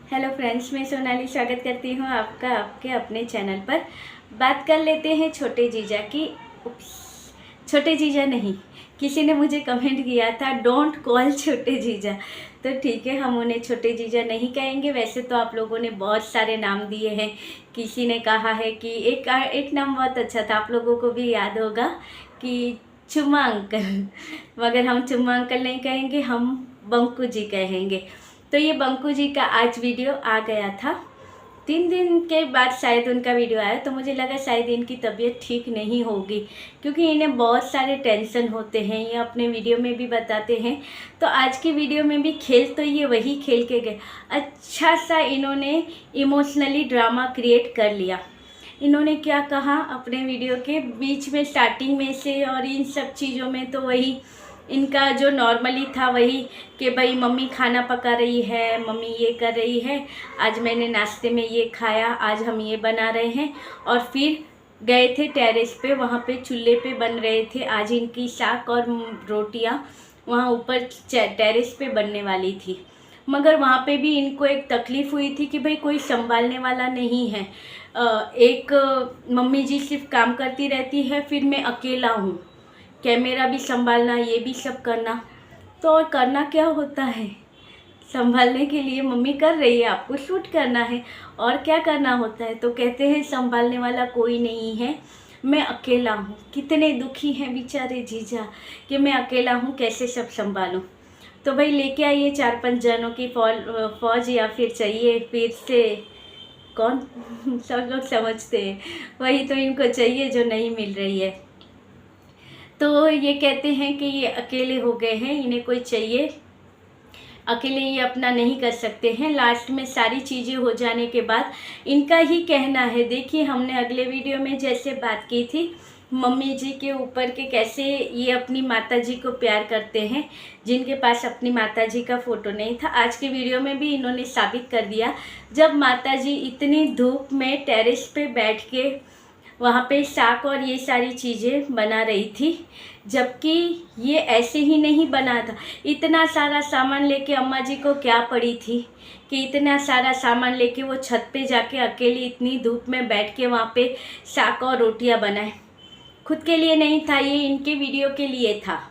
Hello friends, मैं सोनाली स्वागत करती हूँ आपका आपके अपने चैनल पर। बात कर लेते हैं छोटे जीजा की। छोटे जीजा नहीं, किसी ने मुझे कमेंट किया था डोंट कॉल छोटे जीजा, तो ठीक है, हम उन्हें छोटे जीजा नहीं कहेंगे। वैसे तो आप लोगों ने बहुत सारे नाम दिए हैं। किसी ने कहा है कि एक नाम बहुत अच्छा था, आप लोगों को भी याद होगा कि चुम्मा अंकल, मगर हम चुम्मा अंकल नहीं कहेंगे, हम बंकू जी कहेंगे। तो ये बंकू जी का आज वीडियो आ गया था। 3 दिन के बाद शायद उनका वीडियो आया, तो मुझे लगा शायद इनकी तबीयत ठीक नहीं होगी, क्योंकि इन्हें बहुत सारे टेंशन होते हैं, ये अपने वीडियो में भी बताते हैं। तो आज की वीडियो में भी खेल तो ये वही खेल के गए। अच्छा सा इन्होंने इमोशनली ड्रामा क्रिएट कर लिया। इन्होंने क्या कहा अपने वीडियो के बीच में, स्टार्टिंग में से, और इन सब चीज़ों में तो वही इनका जो नॉर्मली था वही कि भाई मम्मी खाना पका रही है, मम्मी ये कर रही है, आज मैंने नाश्ते में ये खाया, आज हम ये बना रहे हैं। और फिर गए थे टेरेस पे, वहाँ पे चूल्हे पे बन रहे थे आज इनकी साग और रोटियाँ, वहाँ ऊपर टेरेस पे बनने वाली थी। मगर वहाँ पे भी इनको एक तकलीफ़ हुई थी कि भाई कोई संभालने वाला नहीं है। एक मम्मी जी सिर्फ काम करती रहती है, फिर मैं अकेला हूँ, कैमरा भी संभालना, ये भी सब करना। तो और करना क्या होता है, संभालने के लिए मम्मी कर रही है, आपको शूट करना है, और क्या करना होता है। तो कहते हैं संभालने वाला कोई नहीं है, मैं अकेला हूँ। कितने दुखी हैं बेचारे जीजा कि मैं अकेला हूँ, कैसे सब संभालूँ। तो भाई लेके आइए 4-5 जनों की फौज, या फिर चाहिए फिर से कौन सब लोग समझते हैं, वही तो इनको चाहिए जो नहीं मिल रही है। तो ये कहते हैं कि ये अकेले हो गए हैं, इन्हें कोई चाहिए, अकेले ये अपना नहीं कर सकते हैं। लास्ट में सारी चीज़ें हो जाने के बाद इनका ही कहना है, देखिए हमने अगले वीडियो में जैसे बात की थी मम्मी जी के ऊपर के, कैसे ये अपनी माता जी को प्यार करते हैं, जिनके पास अपनी माता जी का फ़ोटो नहीं था। आज के वीडियो में भी इन्होंने साबित कर दिया, जब माता जी इतनी धूप में टेरेस पे बैठ के वहाँ पे साग और ये सारी चीज़ें बना रही थी, जबकि ये ऐसे ही नहीं बना था। इतना सारा सामान लेके अम्मा जी को क्या पड़ी थी कि इतना सारा सामान लेके वो छत पे जाके अकेली इतनी धूप में बैठ के वहाँ पे साग और रोटियाँ बनाए। खुद के लिए नहीं था, ये इनके वीडियो के लिए था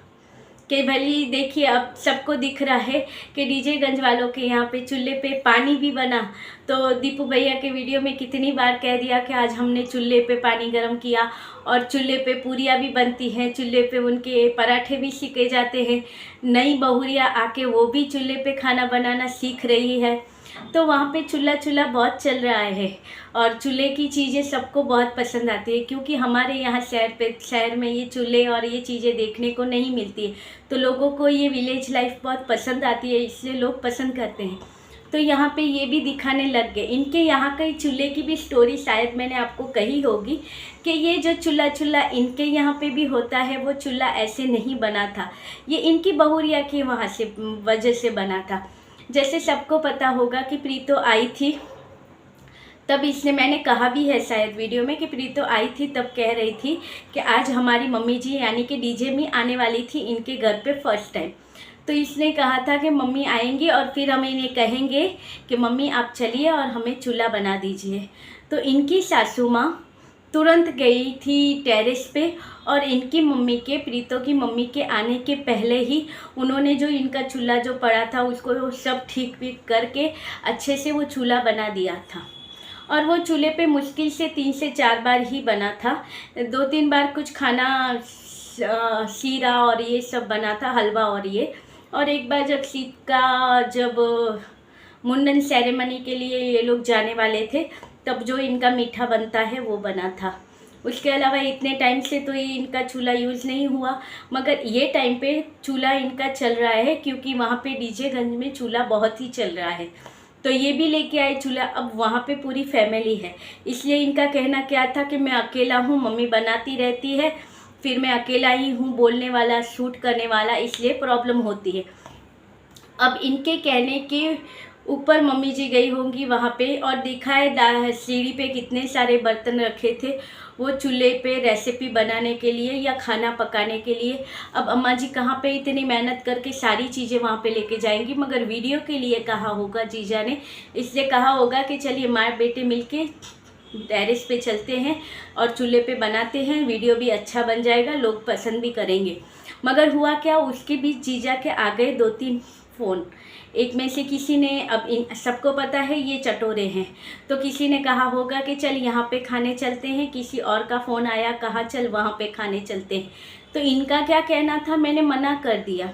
कि भली देखिए अब सबको दिख रहा है कि डीजे गंज वालों के यहाँ पे चूल्हे पे पानी भी बना। तो दीपू भैया के वीडियो में कितनी बार कह दिया कि आज हमने चूल्हे पे पानी गर्म किया, और चूल्हे पे पूरियाँ भी बनती हैं, चूल्हे पे उनके पराठे भी सेके जाते हैं। नई बहुरियाँ आके वो भी चूल्हे पे खाना बनाना सीख रही है। तो वहाँ पे चूल्हा बहुत चल रहा है, और चूल्हे की चीज़ें सबको बहुत पसंद आती है, क्योंकि हमारे यहाँ शहर में ये चूल्हे और ये चीज़ें देखने को नहीं मिलती है। तो लोगों को ये विलेज लाइफ बहुत पसंद आती है, इसलिए लोग पसंद करते हैं। तो यहाँ पे ये भी दिखाने लग गए। इनके यहाँ के चूल्हे की भी स्टोरी शायद मैंने आपको कही होगी कि ये जो चूल्हा इनके यहाँ पे भी होता है, वो चूल्हा ऐसे नहीं बना था, ये इनकी बहुरिया की वहाँ से वजह से बना था। जैसे सबको पता होगा कि प्रीतो आई थी, तब इसने, मैंने कहा भी है शायद वीडियो में कि प्रीतो आई थी तब कह रही थी कि आज हमारी मम्मी जी यानी कि डीजे में आने वाली थी इनके घर पे फर्स्ट टाइम। तो इसने कहा था कि मम्मी आएंगी और फिर हम इन्हें कहेंगे कि मम्मी आप चलिए और हमें चूल्हा बना दीजिए। तो इनकी सासू माँ तुरंत गई थी टेरेस पे, और इनकी मम्मी के, प्रीतो की मम्मी के आने के पहले ही उन्होंने जो इनका चूल्हा जो पड़ा था उसको सब ठीक करके अच्छे से वो चूल्हा बना दिया था। और वो चूल्हे पे मुश्किल से 3 से 4 बार ही बना था। 2-3 बार कुछ खाना शीरा और ये सब बना था, हलवा और ये। और एक बार जब सीत का जब मुंडन सेरेमनी के लिए ये लोग जाने वाले थे, तब जो इनका मीठा बनता है वो बना था। उसके अलावा इतने टाइम से तो ये इनका चूल्हा यूज़ नहीं हुआ, मगर ये टाइम पे चूल्हा इनका चल रहा है, क्योंकि वहाँ पे डीजेगंज में चूल्हा बहुत ही चल रहा है। तो ये भी लेके आए चूल्हा। अब वहाँ पे पूरी फैमिली है, इसलिए इनका कहना क्या था कि मैं अकेला हूँ, मम्मी बनाती रहती है, फिर मैं अकेला ही हूँ बोलने वाला, शूट करने वाला, इसलिए प्रॉब्लम होती है। अब इनके कहने के ऊपर मम्मी जी गई होंगी वहाँ पे, और देखा है सीढ़ी पे कितने सारे बर्तन रखे थे वो चूल्हे पे रेसिपी बनाने के लिए या खाना पकाने के लिए। अब अम्मा जी कहाँ पे इतनी मेहनत करके सारी चीज़ें वहाँ पे लेके जाएंगी, मगर वीडियो के लिए कहा होगा जीजा ने, इसलिए कहा होगा कि चलिए माँ बेटे मिलके टेरेस पे चलते हैं और चूल्हे पे बनाते हैं, वीडियो भी अच्छा बन जाएगा, लोग पसंद भी करेंगे। मगर हुआ क्या, उसके बीच जीजा के आ गए 2-3 फ़ोन। एक में से किसी ने, अब इन सबको पता है ये चटोरे हैं, तो किसी ने कहा होगा कि चल यहाँ पे खाने चलते हैं, किसी और का फ़ोन आया, कहा चल वहाँ पे खाने चलते हैं। तो इनका क्या कहना था, मैंने मना कर दिया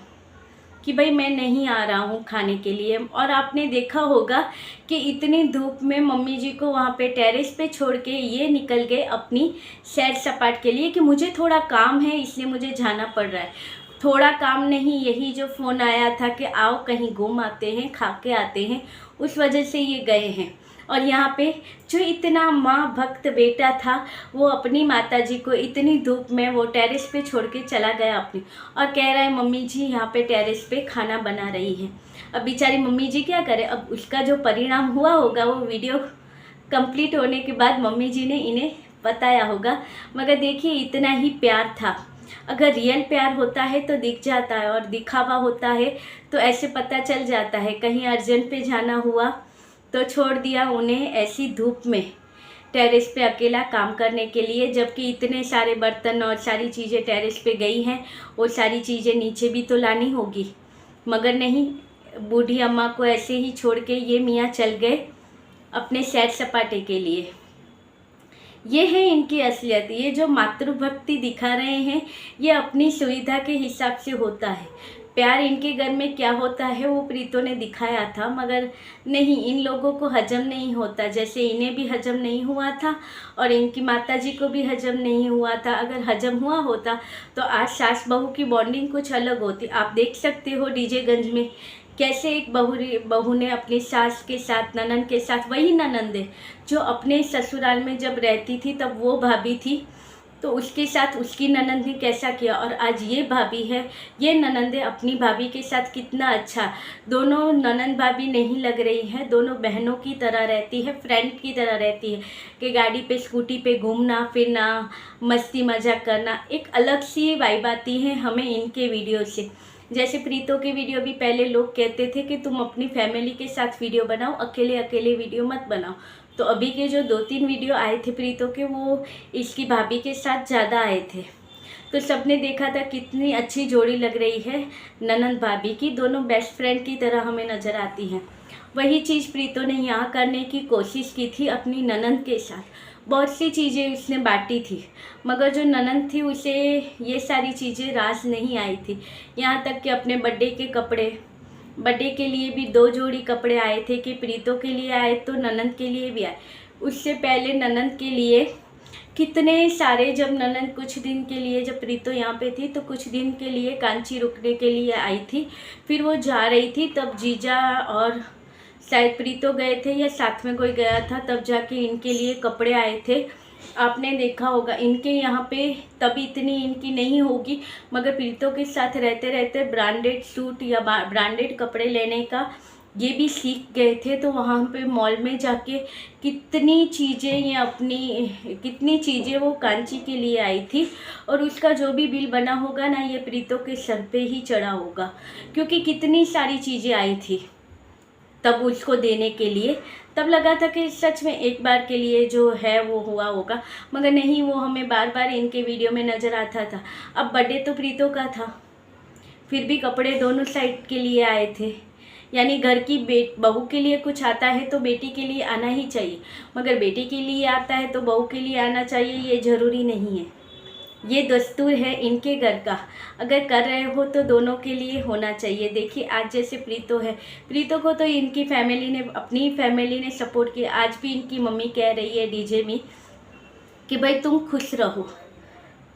कि भाई मैं नहीं आ रहा हूँ खाने के लिए। और आपने देखा होगा कि इतनी धूप में मम्मी जी को वहाँ पे टेरेस पे छोड़ के ये निकल गए अपनी सैर सपाट के लिए कि मुझे थोड़ा काम है इसलिए मुझे जाना पड़ रहा है। थोड़ा काम नहीं, यही जो फ़ोन आया था कि आओ कहीं घूम आते हैं, खा के आते हैं, उस वजह से ये गए हैं। और यहाँ पे जो इतना माँ भक्त बेटा था वो अपनी माता जी को इतनी धूप में वो टेरेस पे छोड़ के चला गया अपनी, और कह रहा है मम्मी जी यहाँ पे टेरेस पे खाना बना रही है। अब बेचारी मम्मी जी क्या करे, अब उसका जो परिणाम हुआ होगा वो वीडियो कंप्लीट होने के बाद मम्मी जी ने इन्हें बताया होगा। मगर देखिए इतना ही प्यार था। अगर रियल प्यार होता है तो दिख जाता है, और दिखावा होता है तो ऐसे पता चल जाता है। कहीं अर्जेंट पे जाना हुआ तो छोड़ दिया उन्हें ऐसी धूप में टेरेस पे अकेला काम करने के लिए, जबकि इतने सारे बर्तन और सारी चीज़ें टेरेस पे गई हैं, वो सारी चीज़ें नीचे भी तो लानी होगी। मगर नहीं, बूढ़ी अम्मा को ऐसे ही छोड़ के ये मियाँ चल गए अपने सैर सपाटे के लिए। ये है इनकी असलियत। ये जो मातृभक्ति दिखा रहे हैं ये अपनी सुविधा के हिसाब से होता है। प्यार इनके घर में क्या होता है वो प्रीतो ने दिखाया था, मगर नहीं, इन लोगों को हजम नहीं होता। जैसे इन्हें भी हजम नहीं हुआ था और इनकी माताजी को भी हजम नहीं हुआ था। अगर हजम हुआ होता तो आज सास बहू की बॉन्डिंग कुछ अलग होती। आप देख सकते हो डीजेगंज में कैसे एक बहू ने अपनी सास के साथ, ननंद के साथ, वही ननंद है जो अपने ससुराल में जब रहती थी तब वो भाभी थी, तो उसके साथ उसकी ननंद ने कैसा किया। और आज ये भाभी है, ये ननंद है, अपनी भाभी के साथ कितना अच्छा। दोनों ननंद भाभी नहीं लग रही हैं, दोनों बहनों की तरह रहती है, फ्रेंड की तरह रहती है कि गाड़ी पे स्कूटी पे घूमना फिरना, मस्ती मजाक करना। एक अलग सी वाइब आती है हमें इनके वीडियो से। जैसे प्रीतो के वीडियो भी पहले लोग कहते थे कि तुम अपनी फैमिली के साथ वीडियो बनाओ, अकेले अकेले वीडियो मत बनाओ। तो अभी के जो 2-3 वीडियो आए थे प्रीतो के, वो इसकी भाभी के साथ ज़्यादा आए थे। तो सबने देखा था कितनी अच्छी जोड़ी लग रही है ननंद भाभी की, दोनों बेस्ट फ्रेंड की तरह हमें नज़र आती हैं। वही चीज़ प्रीतो ने यहाँ करने की कोशिश की थी अपनी ननंद के साथ। बहुत सी चीज़ें उसने बांटी थी, मगर जो ननंद थी उसे ये सारी चीज़ें रास नहीं आई थी। यहाँ तक कि अपने बर्थडे के कपड़े, बर्थडे के लिए भी 2 जोड़ी कपड़े आए थे कि प्रीतो के लिए आए तो ननंद के लिए भी आए। उससे पहले ननंद के लिए कितने सारे, जब ननंद कुछ दिन के लिए, जब प्रीतो यहाँ पे थी तो कुछ दिन के लिए कांची रुकने के लिए आई थी, फिर वो जा रही थी तब जीजा और शायद प्रीतो गए थे या साथ में कोई गया था, तब जाके इनके लिए कपड़े आए थे। आपने देखा होगा इनके यहाँ पे तभी इतनी इनकी नहीं होगी, मगर प्रीतो के साथ रहते रहते ब्रांडेड सूट या ब्रांडेड कपड़े लेने का ये भी सीख गए थे। तो वहाँ पे मॉल में जाके कितनी चीज़ें ये अपनी, कितनी चीज़ें वो कांची के लिए आई थी, और उसका जो भी बिल बना होगा ना ये प्रीतो के सर पे ही चढ़ा होगा, क्योंकि कितनी सारी चीज़ें आई थी तब उसको देने के लिए। तब लगा था कि सच में एक बार के लिए जो है वो हुआ होगा, मगर नहीं, वो हमें बार बार इनके वीडियो में नज़र आता था। अब बर्थडे तो प्रीतो का था, फिर भी कपड़े दोनों साइड के लिए आए थे। यानी घर की बहू के लिए कुछ आता है तो बेटी के लिए आना ही चाहिए, मगर बेटी के लिए आता है तो बहू के लिए आना चाहिए, ये ज़रूरी नहीं है। ये दस्तूर है इनके घर का, अगर कर रहे हो तो दोनों के लिए होना चाहिए। देखिए आज जैसे प्रीतो है, प्रीतो को तो इनकी फैमिली ने, अपनी फैमिली ने सपोर्ट किया। आज भी इनकी मम्मी कह रही है डीजे में कि भाई तुम खुश रहो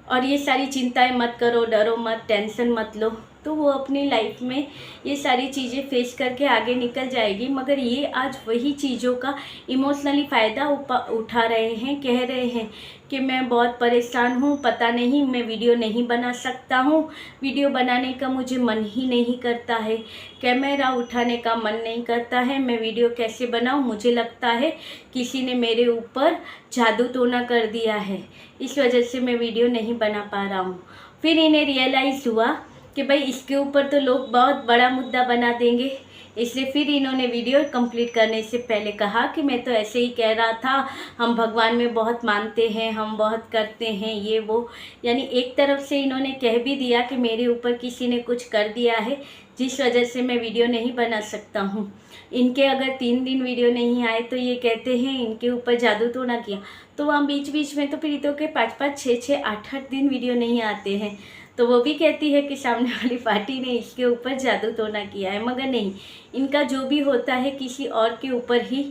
और ये सारी चिंताएं मत करो, डरो मत, टेंशन मत लो। तो वो अपनी लाइफ में ये सारी चीज़ें फेस करके आगे निकल जाएगी। मगर ये आज वही चीज़ों का इमोशनली फ़ायदा उठा रहे हैं, कह रहे हैं कि मैं बहुत परेशान हूँ, पता नहीं मैं वीडियो नहीं बना सकता हूँ, वीडियो बनाने का मुझे मन ही नहीं करता है, कैमरा उठाने का मन नहीं करता है, मैं वीडियो कैसे बनाऊँ, मुझे लगता है किसी ने मेरे ऊपर जादू टोना कर दिया है, इस वजह से मैं वीडियो नहीं बना पा रहा हूँ। फिर इन्हें रियलाइज़ हुआ कि भाई इसके ऊपर तो लोग बहुत बड़ा मुद्दा बना देंगे, इसलिए फिर इन्होंने वीडियो कंप्लीट करने से पहले कहा कि मैं तो ऐसे ही कह रहा था, हम भगवान में बहुत मानते हैं, हम बहुत करते हैं ये वो। यानी एक तरफ से इन्होंने कह भी दिया कि मेरे ऊपर किसी ने कुछ कर दिया है जिस वजह से मैं वीडियो नहीं बना सकता हूँ। इनके अगर 3 दिन वीडियो नहीं आए तो ये कहते हैं इनके ऊपर जादू टोना किया। तो वहाँ बीच बीच में तो प्रीतो के 5-5, 6-6, 8-8 दिन वीडियो नहीं आते हैं, तो वो भी कहती है कि सामने वाली पार्टी ने इसके ऊपर जादू टोना किया है। मगर नहीं, इनका जो भी होता है किसी और के ऊपर ही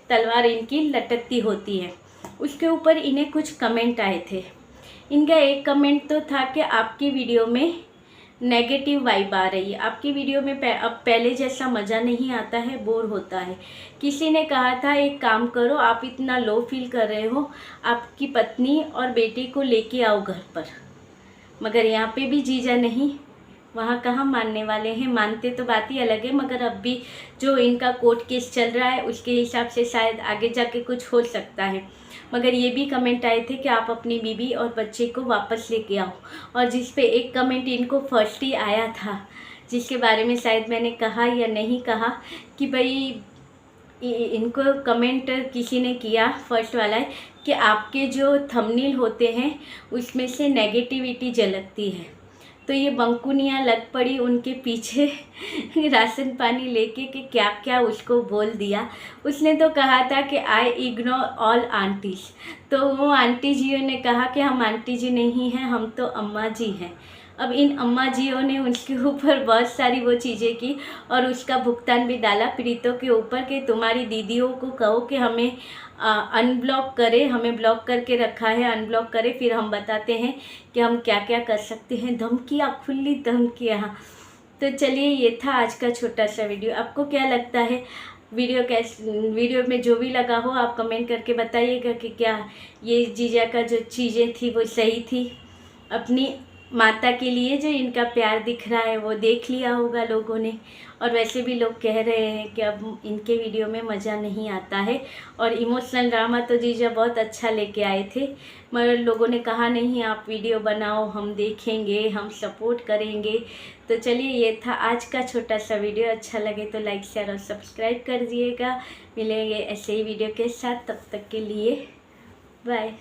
तलवार इनकी लटकती होती है। उसके ऊपर इन्हें कुछ कमेंट आए थे। इनका एक कमेंट तो था कि आपकी वीडियो में नेगेटिव वाइब आ रही है, आपकी वीडियो में अब पहले जैसा मज़ा नहीं आता है, बोर होता है। किसी ने कहा था एक काम करो, आप इतना लो फील कर रहे हो, आपकी पत्नी और बेटी को लेके आओ घर पर। मगर यहाँ पे भी जीजा नहीं, वहाँ कहाँ मानने वाले हैं, मानते तो बात ही अलग है। मगर अब भी जो इनका कोर्ट केस चल रहा है उसके हिसाब से शायद आगे जाके कुछ हो सकता है। मगर ये भी कमेंट आए थे कि आप अपनी बीवी और बच्चे को वापस लेके आओ। और जिस पे एक कमेंट इनको फर्स्ट ही आया था, जिसके बारे में शायद मैंने कहा या नहीं कहा कि भाई इनको कमेंट किसी ने किया, फर्स्ट वाला है कि आपके जो थंबनेल होते हैं उसमें से नेगेटिविटी झलकती है। तो ये बंकुनियाँ लग पड़ी उनके पीछे राशन पानी लेके कि क्या क्या उसको बोल दिया। उसने तो कहा था कि आई इग्नोर ऑल आंटीज़, तो वो आंटी जियों ने कहा कि हम आंटी जी नहीं हैं, हम तो अम्मा जी हैं। अब इन अम्मा जियों ने उसके ऊपर बहुत सारी वो चीज़ें की और उसका भुगतान भी डाला प्रीतो के ऊपर कि तुम्हारी दीदियों को कहो कि हमें अनब्लॉक करे, हमें ब्लॉक करके रखा है, अनब्लॉक करे, फिर हम बताते हैं कि हम क्या क्या कर सकते हैं। धमकियाँ, खुली धमकियाँ। तो चलिए ये था आज का छोटा सा वीडियो। आपको क्या लगता है वीडियो में जो भी लगा हो आप कमेंट करके बताइएगा कि क्या ये जीजा का जो चीज़ें थी वो सही थी। अपनी माता के लिए जो इनका प्यार दिख रहा है वो देख लिया होगा लोगों ने। और वैसे भी लोग कह रहे हैं कि अब इनके वीडियो में मज़ा नहीं आता है। और इमोशनल ड्रामा तो जीजा बहुत अच्छा लेके आए थे, मगर लोगों ने कहा नहीं आप वीडियो बनाओ, हम देखेंगे, हम सपोर्ट करेंगे। तो चलिए ये था आज का छोटा सा वीडियो। अच्छा लगे तो लाइक, शेयर और सब्सक्राइब कर दिएगा। मिलेंगे ऐसे ही वीडियो के साथ, तब तक के लिए बाय।